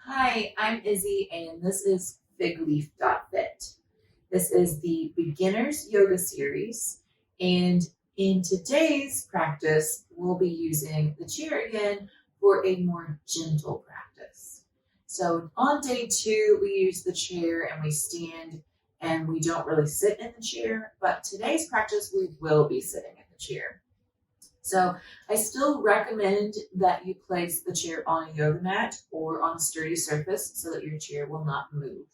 Hi, I'm Izzy, and this is FigLeaf.Fit. This is the beginner's yoga series, and in today's practice, we'll be using the chair again for a more gentle practice. So on day 2, we use the chair and we stand and we don't really sit in the chair, but today's practice, we will be sitting in the chair. So I still recommend that you place the chair on a yoga mat or on a sturdy surface so that your chair will not move.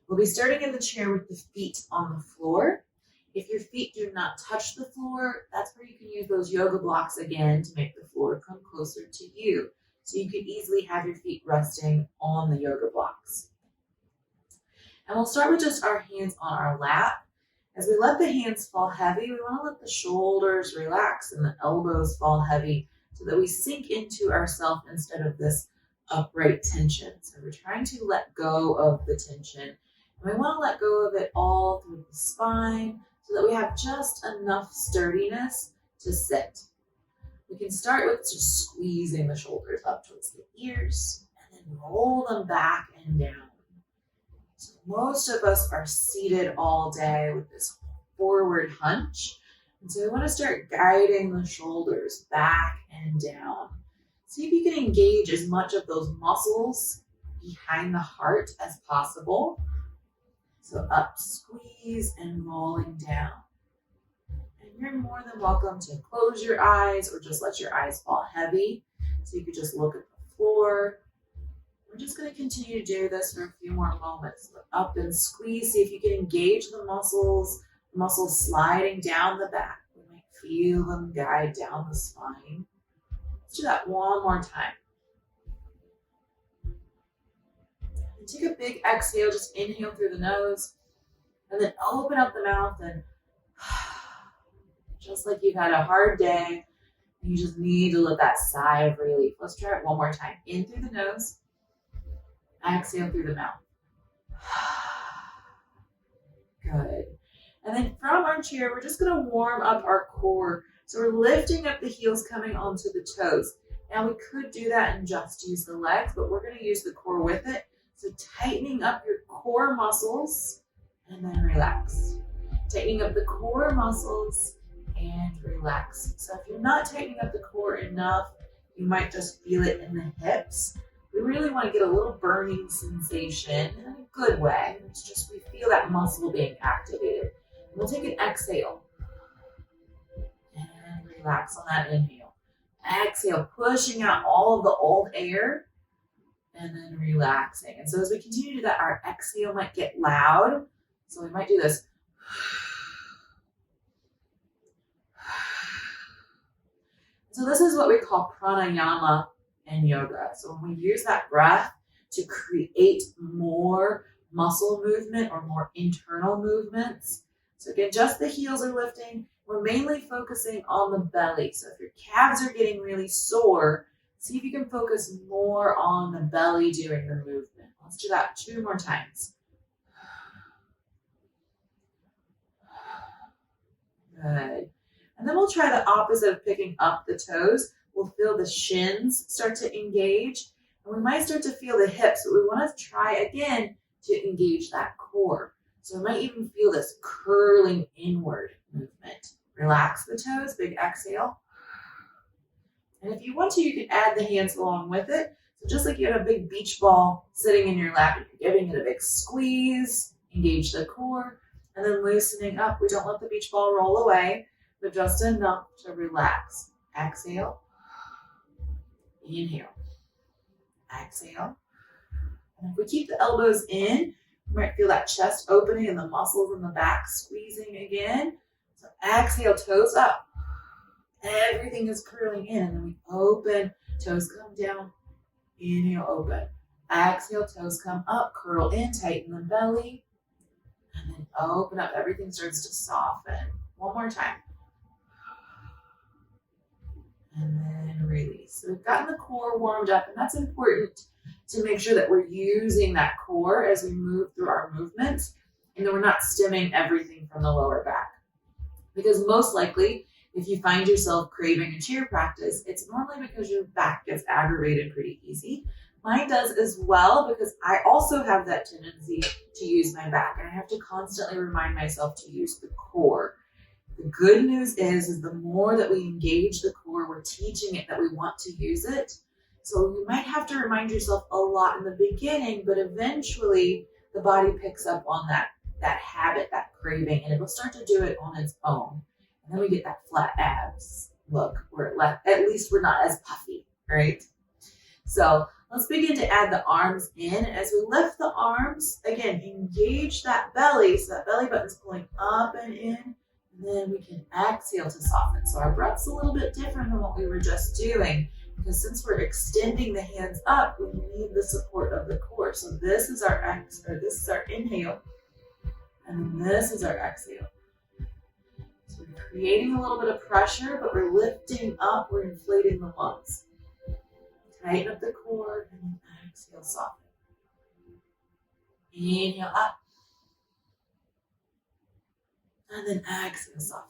We'll be starting in the chair with the feet on the floor. If your feet do not touch the floor, that's where you can use those yoga blocks again to make the floor come closer to you. So you could easily have your feet resting on the yoga blocks. And we'll start with just our hands on our lap. As we let the hands fall heavy, we want to let the shoulders relax and the elbows fall heavy so that we sink into ourselves instead of this upright tension. So we're trying to let go of the tension. And we want to let go of it all through the spine so that we have just enough sturdiness to sit. We can start with just squeezing the shoulders up towards the ears and then roll them back and down. So most of us are seated all day with this forward hunch. And so we want to start guiding the shoulders back and down. See if you can engage as much of those muscles behind the heart as possible. So up, squeeze, and rolling down. And you're more than welcome to close your eyes or just let your eyes fall heavy. So you could just look at the floor. We're just going to continue to do this for a few more moments. Up and squeeze. See if you can engage the muscles sliding down the back. We might feel them guide down the spine. Let's do that one more time. And take a big exhale. Just inhale through the nose. And then open up the mouth and just like you've had a hard day, you just need to let that sigh of relief. Let's try it one more time. In through the nose. Exhale through the mouth. Good. And then from our chair, we're just going to warm up our core. So we're lifting up the heels coming onto the toes. Now we could do that and just use the legs, but we're going to use the core with it. So tightening up your core muscles and then relax. Tightening up the core muscles and relax. So if you're not tightening up the core enough, you might just feel it in the hips. We really want to get a little burning sensation in a good way. It's just we feel that muscle being activated. We'll take an exhale and relax on that inhale. Exhale, pushing out all of the old air and then relaxing. And so as we continue to do that, our exhale might get loud. So we might do this. So this is what we call pranayama in yoga. So when we use that breath to create more muscle movement or more internal movements. So again, just the heels are lifting. We're mainly focusing on the belly. So if your calves are getting really sore, see if you can focus more on the belly during the movement. Let's do that 2 more times. Good. And then we'll try the opposite of picking up the toes. We'll feel the shins start to engage, and we might start to feel the hips, but we want to try again to engage that core. So we might even feel this curling inward movement. Relax the toes, big exhale. And if you want to, you can add the hands along with it. So just like you had a big beach ball sitting in your lap, you're giving it a big squeeze, engage the core, and then loosening up. We don't let the beach ball roll away, but just enough to relax. Exhale. Inhale. Exhale. And if we keep the elbows in, you might feel that chest opening and the muscles in the back squeezing again. So exhale, toes up. Everything is curling in. And then we open, toes come down. Inhale, open. Exhale, toes come up, curl in, tighten the belly. And then open up. Everything starts to soften. One more time. And then release. So we've gotten the core warmed up, and that's important to make sure that we're using that core as we move through our movements, and that we're not stemming everything from the lower back. Because most likely, if you find yourself craving a chair practice, it's normally because your back gets aggravated pretty easy. Mine does as well, because I also have that tendency to use my back, and I have to constantly remind myself to use the core. The good news is the more that we engage the core, we're teaching it that we want to use it. So you might have to remind yourself a lot in the beginning, but eventually the body picks up on that habit, that craving, and it will start to do it on its own. And then we get that flat abs look where at least we're not as puffy, right? So let's begin to add the arms in. As we lift the arms, again, engage that belly, so that belly button's pulling up and in, and then we can exhale to soften. So our breath's a little bit different than what we were just doing, because since we're extending the hands up, we need the support of the core. So this is our this is our inhale, and this is our exhale. So we're creating a little bit of pressure, but we're lifting up, we're inflating the lungs. Tighten up the core, and then exhale, soften. Inhale up, and then exhale, soften.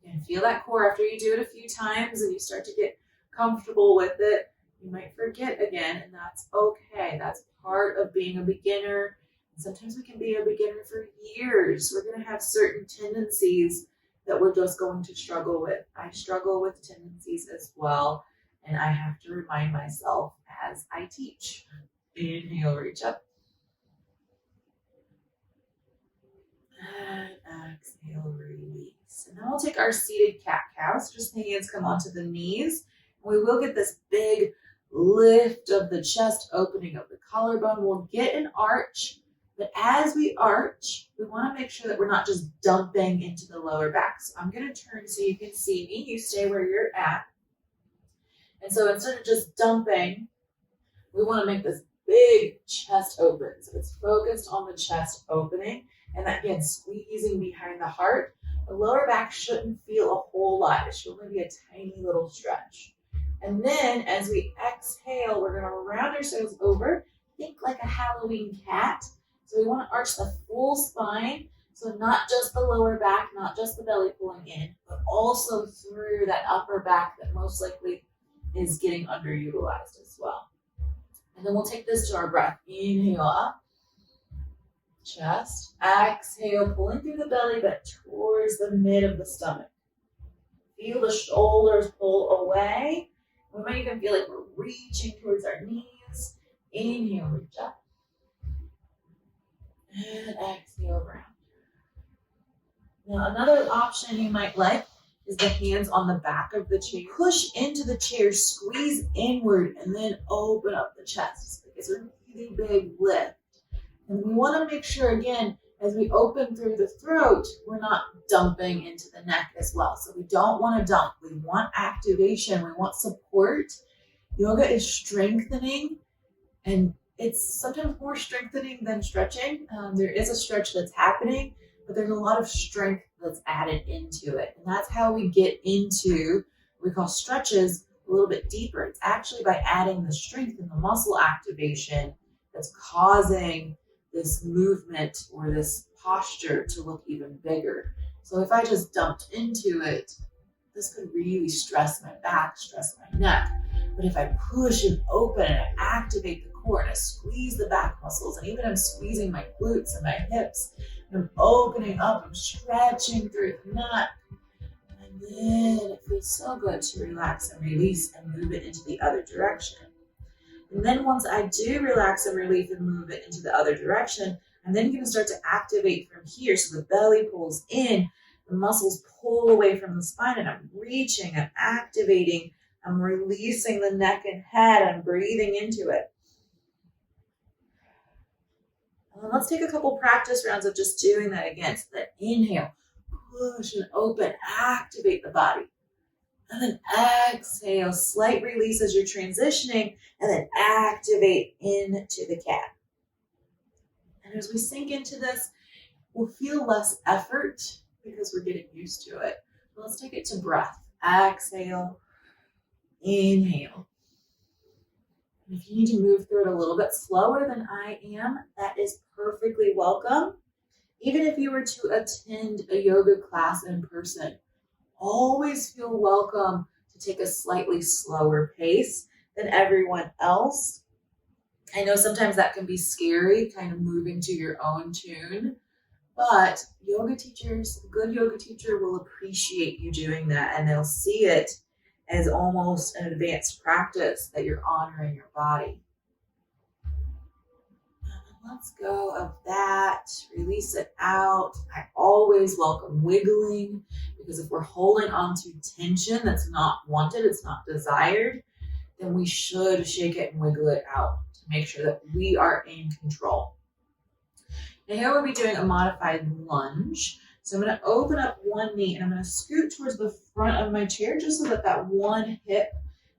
And feel that core after you do it a few times and you start to get comfortable with it. You might forget again, and that's okay. That's part of being a beginner. Sometimes we can be a beginner for years. We're going to have certain tendencies that we're just going to struggle with. I struggle with tendencies as well, and I have to remind myself as I teach. Inhale, reach up. And exhale, release. And then we'll take our seated cat-cows. Just the hands come onto the knees. We will get this big lift of the chest, opening of the collarbone. We'll get an arch, but as we arch, we want to make sure that we're not just dumping into the lower back. So I'm going to turn so you can see me. You stay where you're at. And so instead of just dumping, we want to make this big chest open. So it's focused on the chest opening. And that, again, squeezing behind the heart. The lower back shouldn't feel a whole lot. It should only be a tiny little stretch. And then as we exhale, we're going to round ourselves over. Think like a Halloween cat. So we want to arch the full spine. So not just the lower back, not just the belly pulling in, but also through that upper back that most likely is getting underutilized as well. And then we'll take this to our breath. Inhale up. Chest, exhale, pulling through the belly, but towards the mid of the stomach. Feel the shoulders pull away. We might even feel like we're reaching towards our knees. Inhale, reach up. And exhale, round. Now, another option you might like is the hands on the back of the chair. Push into the chair, squeeze inward, and then open up the chest. It's a really big lift. And we want to make sure, again, as we open through the throat, we're not dumping into the neck as well. So we don't want to dump. We want activation. We want support. Yoga is strengthening, and it's sometimes more strengthening than stretching. There is a stretch that's happening, but there's a lot of strength that's added into it. And that's how we get into what we call stretches a little bit deeper. It's actually by adding the strength and the muscle activation that's causing this movement or this posture to look even bigger. So if I just dumped into it, this could really stress my back, stress my neck. But if I push and open and I activate the core and I squeeze the back muscles, and even I'm squeezing my glutes and my hips, and I'm opening up, I'm stretching through the neck, and then it feels so good to relax and release and move it into the other direction. And then once I do relax and release and move it into the other direction, I'm then going to start to activate from here. So the belly pulls in, the muscles pull away from the spine, and I'm reaching, I'm activating, I'm releasing the neck and head, I'm breathing into it. And then let's take a couple practice rounds of just doing that again. So that inhale, push and open, activate the body. And then exhale, slight release as you're transitioning, and then activate into the cat. And as we sink into this, we'll feel less effort because we're getting used to it. So let's take it to breath. Exhale, inhale. And if you need to move through it a little bit slower than I am, that is perfectly welcome. Even if you were to attend a yoga class in person, always feel welcome to take a slightly slower pace. than everyone else. I know sometimes that can be scary, kind of moving to your own tune, but yoga teachers, a good yoga teacher will appreciate you doing that, and they'll see it as almost an advanced practice that you're honoring your body. Let's go of that, release it out. I always welcome wiggling, because if we're holding on to tension that's not wanted, it's not desired, then we should shake it and wiggle it out to make sure that we are in control. Now here we'll be doing a modified lunge. So I'm going to open up one knee and I'm going to scoot towards the front of my chair just so that that one hip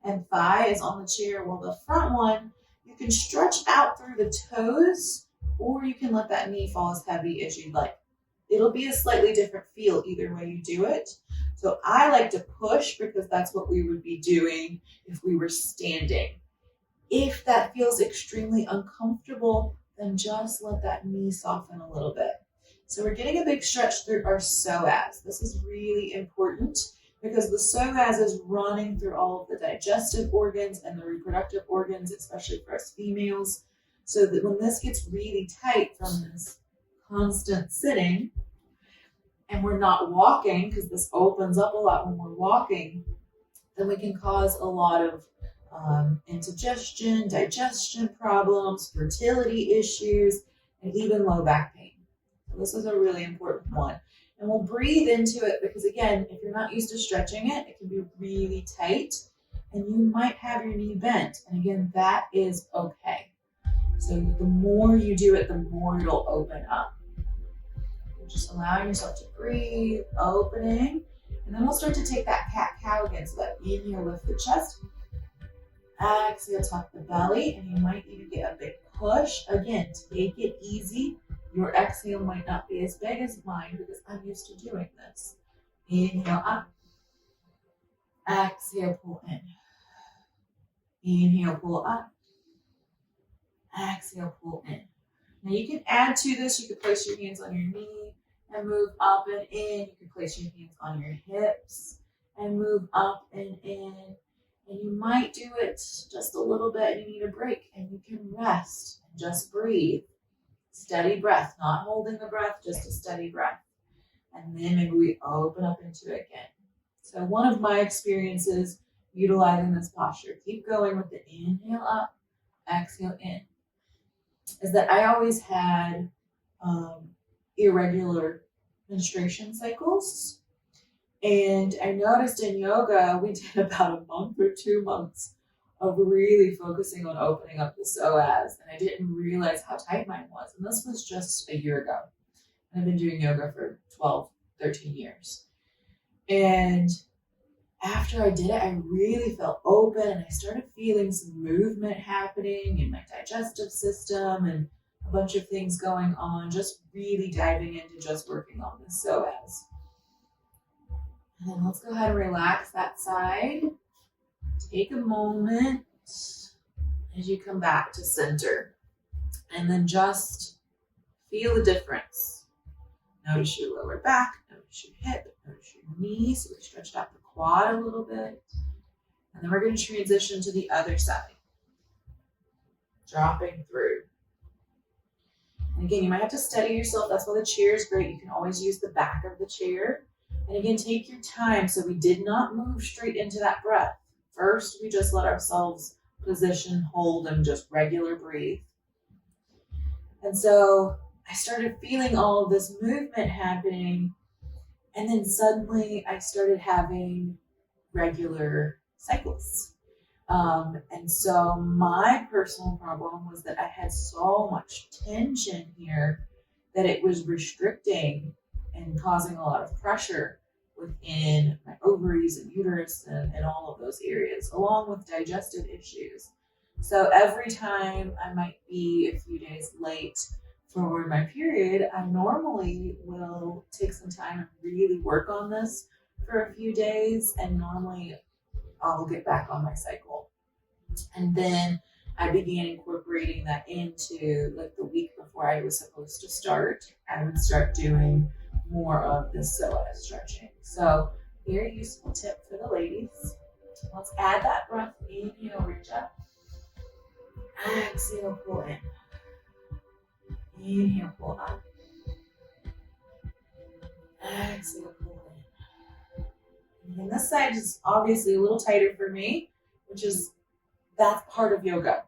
and thigh is on the chair, while the front one, you can stretch out through the toes, or you can let that knee fall as heavy as you'd like. It'll be a slightly different feel either way you do it. So I like to push because that's what we would be doing if we were standing. If that feels extremely uncomfortable, then just let that knee soften a little bit. So we're getting a big stretch through our psoas. This is really important because the psoas is running through all of the digestive organs and the reproductive organs, especially for us females. So that when this gets really tight from this constant sitting, and we're not walking, because this opens up a lot when we're walking, then we can cause a lot of indigestion, digestion problems, fertility issues, and even low back pain. So this is a really important one. And we'll breathe into it because, again, if you're not used to stretching it, it can be really tight and you might have your knee bent. And again, that is okay. So the more you do it, the more it'll open up. You're just allowing yourself to breathe, opening, and then we'll start to take that cat-cow again. So that inhale, lift the chest, exhale, tuck the belly, and you might even get a big push. Again, take it easy. Your exhale might not be as big as mine because I'm used to doing this. Inhale up. Exhale, pull in. Inhale, pull up. Exhale, pull in. Now you can add to this. You can place your hands on your knee and move up and in. You can place your hands on your hips and move up and in. And you might do it just a little bit. You need a break and you can rest and just breathe. Steady breath, not holding the breath, just a steady breath. And then maybe we open up into it again. So one of my experiences utilizing this posture, keep going with the inhale up, exhale in, is that I always had irregular menstruation cycles. And I noticed in yoga, we did about a month or 2 months of really focusing on opening up the psoas. And I didn't realize how tight mine was. And this was just a year ago. I've been doing yoga for 12, 13 years. And after I did it, I really felt open and I started feeling some movement happening in my digestive system and a bunch of things going on, just really diving into just working on the psoas. And then let's go ahead and relax that side. Take a moment as you come back to center. And then just feel the difference. Notice your lower back, notice your hip, notice your knees. So we stretched out the quad a little bit. And then we're going to transition to the other side. Dropping through. And again, you might have to steady yourself. That's why the chair is great. You can always use the back of the chair. And again, take your time. So we did not move straight into that breath. First, we just let ourselves position, hold, and just regular breathe. And so I started feeling all of this movement happening. And then suddenly I started having regular cycles. And so my personal problem was that I had so much tension here that it was restricting and causing a lot of pressure within my ovaries and uterus and all of those areas, along with digestive issues. So every time I might be a few days late for my period, I normally will take some time and really work on this for a few days, and normally I'll get back on my cycle. And then I began incorporating that into like the week before I was supposed to start. I would start doing more of this psoas stretching. So very useful tip for the ladies. Let's add that breath. Inhale, reach up. Exhale, pull in. Inhale, pull up. Exhale, pull in. And this side is obviously a little tighter for me, that's part of yoga,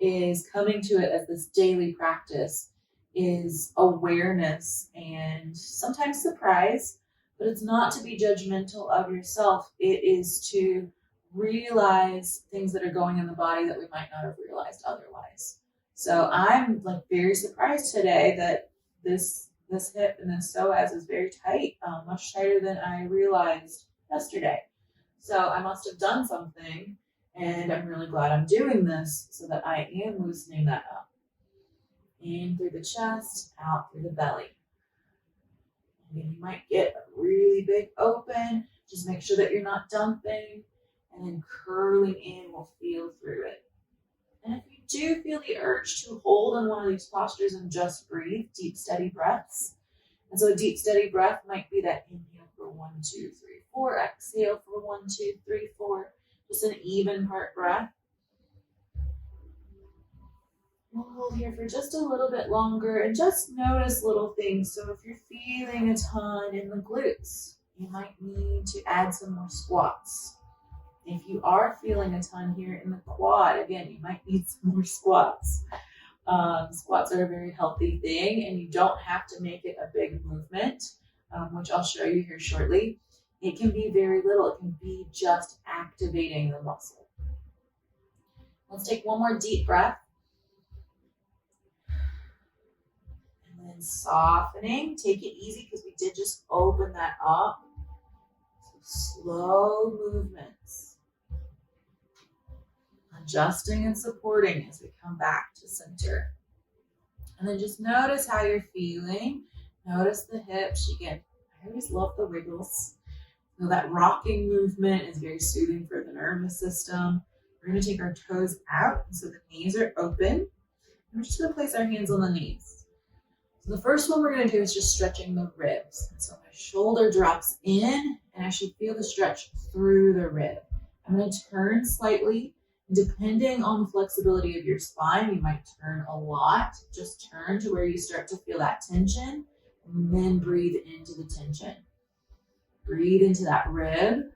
is coming to it as this daily practice, is awareness and sometimes surprise, but it's not to be judgmental of yourself. It is to realize things that are going in the body that we might not have realized otherwise. So I'm like very surprised today that this hip and this psoas is very tight, much tighter than I realized yesterday. So I must have done something, and I'm really glad I'm doing this so that I am loosening that up. In through the chest, out through the belly. And you might get a really big open. Just make sure that you're not dumping, and then curling in will feel through it. And if you do feel the urge to hold in one of these postures and just breathe, deep, steady breaths. And so a deep, steady breath might be that inhale for 1, 2, 3, 4. Exhale for 1, 2, 3, 4. Just an even heart breath. We'll hold here for just a little bit longer and just notice little things. So if you're feeling a ton in the glutes, you might need to add some more squats. If you are feeling a ton here in the quad, again, you might need some more squats. Squats are a very healthy thing, and you don't have to make it a big movement, which I'll show you here shortly. It can be very little. It can be just activating the muscle. Let's take one more deep breath. And then softening. Take it easy because we did just open that up. So slow movements. Adjusting and supporting as we come back to center. And then just notice how you're feeling. Notice the hips. Again, I always love the wiggles. So that rocking movement is very soothing for the nervous system. We're going to take our toes out so the knees are open. And we're just going to place our hands on the knees. So the first one we're going to do is just stretching the ribs. And so my shoulder drops in, and I should feel the stretch through the rib. I'm going to turn slightly. Depending on the flexibility of your spine, you might turn a lot. Just turn to where you start to feel that tension, and then breathe into the tension. Breathe into that rib.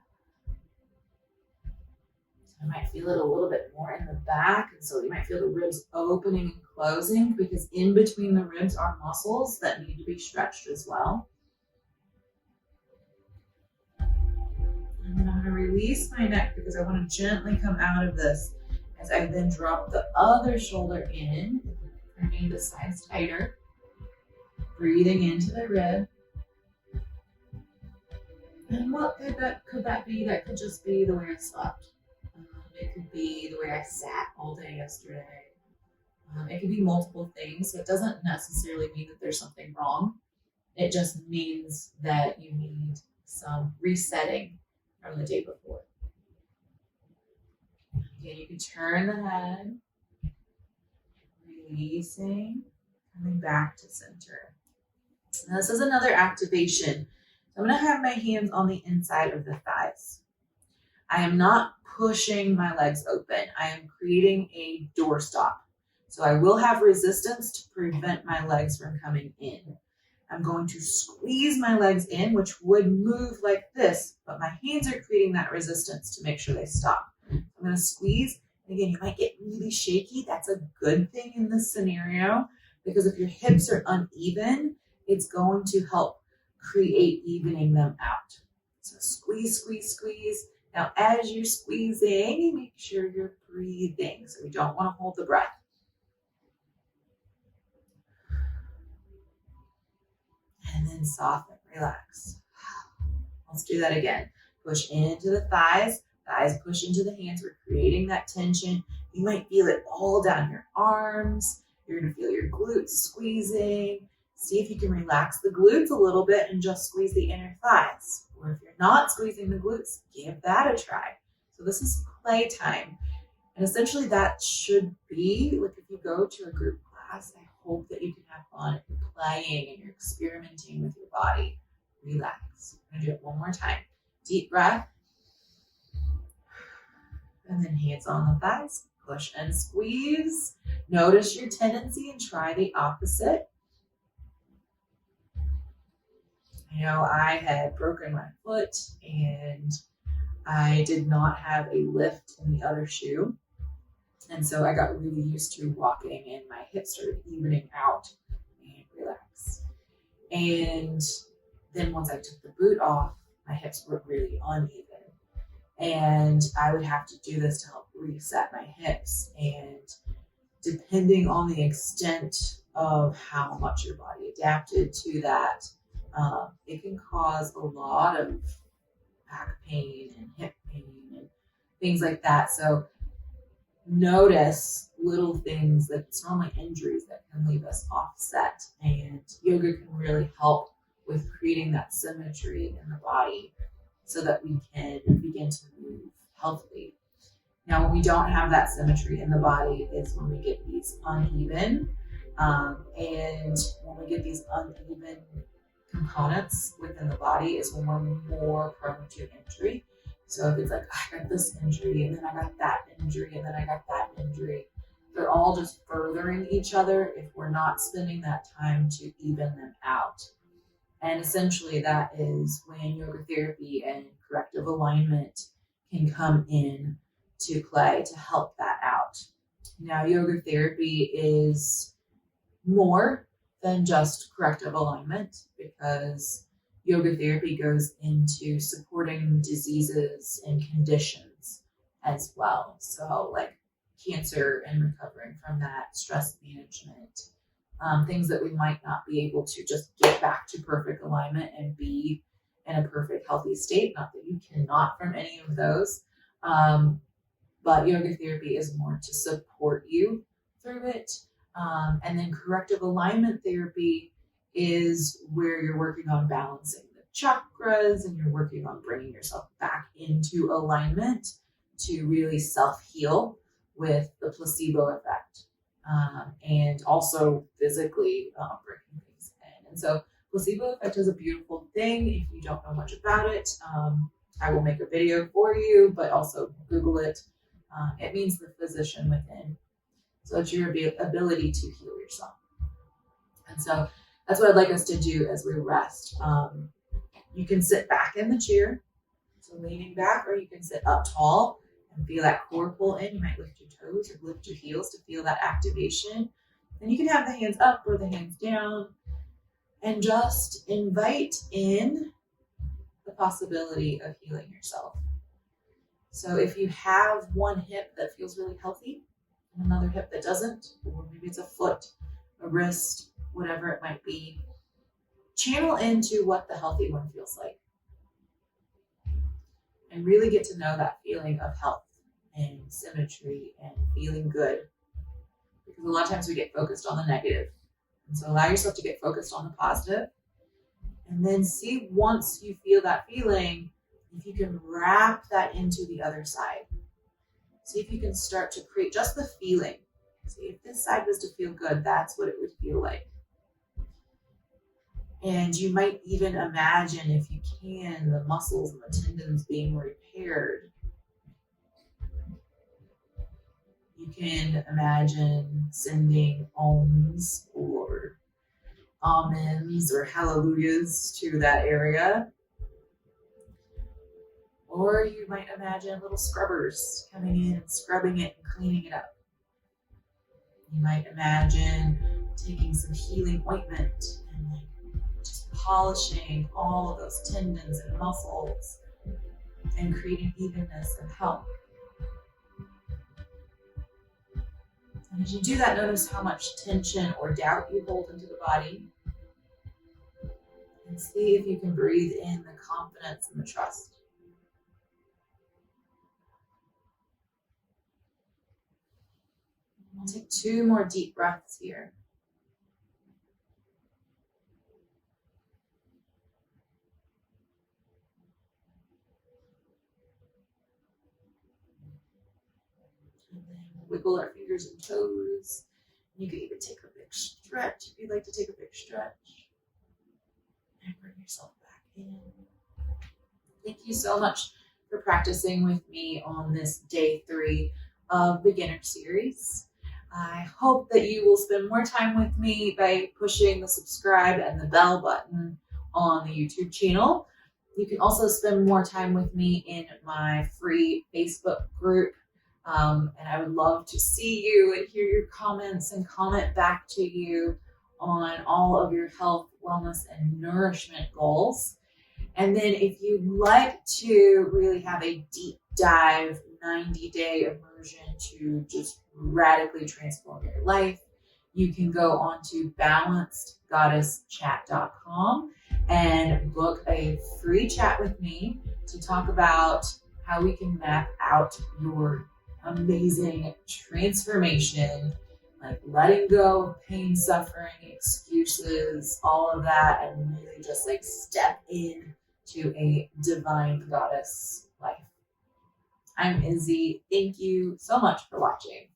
So I might feel it a little bit more in the back, and so you might feel the ribs opening and closing, because in between the ribs are muscles that need to be stretched as well. And then I'm going to release my neck because I want to gently come out of this as I then drop the other shoulder in, turning the sides tighter, breathing into the rib. And what could that be? That could just be the way I slept. It could be the way I sat all day yesterday. It could be multiple things. So it doesn't necessarily mean that there's something wrong. It just means that you need some resetting from the day before. Again, you can turn the head, releasing, coming back to center. Now this is another activation. I'm going to have my hands on the inside of the thighs. I am not pushing my legs open. I am creating a doorstop. So I will have resistance to prevent my legs from coming in. I'm going to squeeze my legs in, which would move like this, but my hands are creating that resistance to make sure they stop. I'm going to squeeze. And again, you might get really shaky. That's a good thing in this scenario, because if your hips are uneven, it's going to help create evening them out. So squeeze, squeeze, squeeze. Now, as you're squeezing, make sure you're breathing. So we don't want to hold the breath. And then soften, relax. Let's do that again. Push into the thighs. Thighs push into the hands. We're creating that tension. You might feel it all down your arms. You're going to feel your glutes squeezing. See if you can relax the glutes a little bit and just squeeze the inner thighs. Or if you're not squeezing the glutes, give that a try. So this is playtime. And essentially that should be, like if you go to a group class, I hope that you can have fun if you're playing and you're experimenting with your body. Relax. I'm going to do it one more time. Deep breath. and then hands on the thighs, push and squeeze. Notice your tendency and try the opposite. I know I had broken my foot and I did not have a lift in the other shoe. And so I got really used to walking and my hips started evening out and relax. And then once I took the boot off, my hips were really uneven. And I would have to do this to help reset my hips. And depending on the extent of how much your body adapted to that, it can cause a lot of back pain and hip pain and things like that. So notice little things that it's normally injuries that can leave us offset, and yoga can really help with creating that symmetry in the body so that we can begin to move healthily. Now, when we don't have that symmetry in the body is when we get these uneven, and when we get these uneven components within the body is when we're more prone to injury. So if it's like, I got this injury, and then I got that injury, and then I got that injury, they're all just furthering each other if we're not spending that time to even them out. And essentially that is when yoga therapy and corrective alignment can come in to play to help that out. Now, yoga therapy is more than just corrective alignment, because yoga therapy goes into supporting diseases and conditions as well. So like cancer and recovering from that, stress management, things that we might not be able to just get back to perfect alignment and be in a perfect healthy state. Not that you cannot from any of those, but yoga therapy is more to support you through it. And then corrective alignment therapy is where you're working on balancing the chakras and you're working on bringing yourself back into alignment to really self-heal with the placebo effect, and also physically bringing things in. And so placebo effect is a beautiful thing. If you don't know much about it, I will make a video for you, but also Google it. It means the physician within. So it's your ability to heal yourself. And so that's what I'd like us to do as we rest. You can sit back in the chair, so leaning back, or you can sit up tall and feel that core pull in. You might lift your toes or lift your heels to feel that activation. And you can have the hands up or the hands down and just invite in the possibility of healing yourself. So if you have one hip that feels really healthy and another hip that doesn't, or maybe it's a foot, a wrist, whatever it might be, channel into what the healthy one feels like. And really get to know that feeling of health and symmetry and feeling good. Because a lot of times we get focused on the negative. And so allow yourself to get focused on the positive. And then see, once you feel that feeling, if you can wrap that into the other side. See if you can start to create just the feeling. See if this side was to feel good, that's what it would feel like. And you might even imagine, if you can, the muscles and the tendons being repaired. You can imagine sending ohms or amens or hallelujahs to that area. Or you might imagine little scrubbers coming in and scrubbing it and cleaning it up. You might imagine taking some healing ointment and just polishing all of those tendons and muscles and creating evenness and health. And as you do that, notice how much tension or doubt you hold into the body. And see if you can breathe in the confidence and the trust. We'll take 2 more deep breaths here. And then wiggle our fingers and toes. You can even take a big stretch if you'd like to take a big stretch. And bring yourself back in. Thank you so much for practicing with me on this day 3 of beginner series. I hope that you will spend more time with me by pushing the subscribe and the bell button on the YouTube channel. You can also spend more time with me in my free Facebook group. And I would love to see you and hear your comments and comment back to you on all of your health, wellness, and nourishment goals. And then if you'd like to really have a deep dive 90-day immersion to just radically transform your life, you can go on to balancedgoddesschat.com and book a free chat with me to talk about how we can map out your amazing transformation, like letting go of pain, suffering, excuses, all of that, and really just like step in to a divine goddess life. I'm Izzy. Thank you so much for watching.